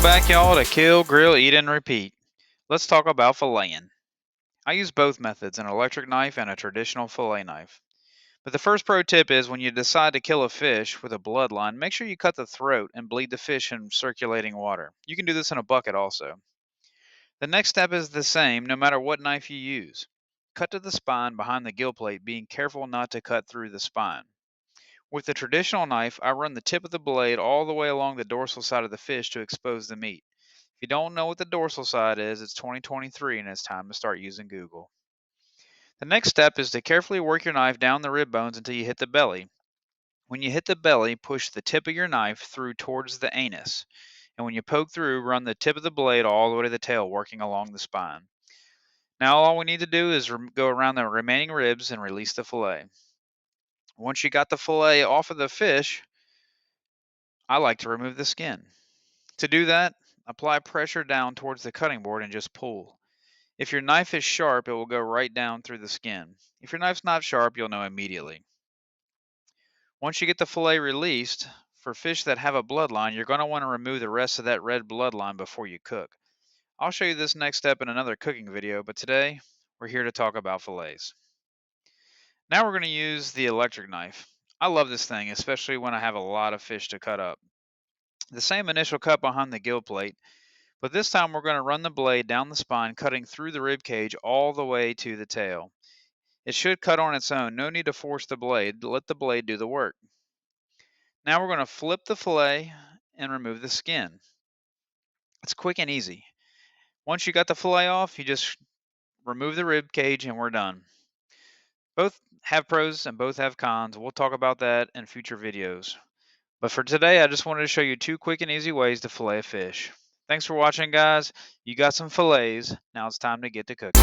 Welcome back, y'all, to Kill, Grill, Eat, and Repeat. Let's talk about filleting. I use both methods, an electric knife and a traditional fillet knife. But the first pro tip is when you decide to kill a fish with a bloodline, make sure you cut the throat and bleed the fish in circulating water. You can do this in a bucket also. The next step is the same no matter what knife you use. Cut to the spine behind the gill plate, being careful not to cut through the spine. With the traditional knife, I run the tip of the blade all the way along the dorsal side of the fish to expose the meat. If you don't know what the dorsal side is, it's 2023 and it's time to start using Google. The next step is to carefully work your knife down the rib bones until you hit the belly. When you hit the belly, push the tip of your knife through towards the anus. And when you poke through, run the tip of the blade all the way to the tail, working along the spine. Now all we need to do is go around the remaining ribs and release the fillet. Once you got the fillet off of the fish, I like to remove the skin. To do that, apply pressure down towards the cutting board and just pull. If your knife is sharp, it will go right down through the skin. If your knife's not sharp, you'll know immediately. Once you get the fillet released, for fish that have a bloodline, you're going to want to remove the rest of that red bloodline before you cook. I'll show you this next step in another cooking video, but today we're here to talk about fillets. Now we're going to use the electric knife. I love this thing, especially when I have a lot of fish to cut up. The same initial cut behind the gill plate, but this time we're going to run the blade down the spine, cutting through the rib cage all the way to the tail. It should cut on its own. No need to force the blade. Let the blade do the work. Now we're going to flip the fillet and remove the skin. It's quick and easy. Once you got the fillet off, you just remove the rib cage and we're done. Both have pros and both have cons. We'll talk about that in future videos. But for today, I just wanted to show you two quick and easy ways to fillet a fish. Thanks for watching, guys. You got some fillets. Now it's time to get to cooking.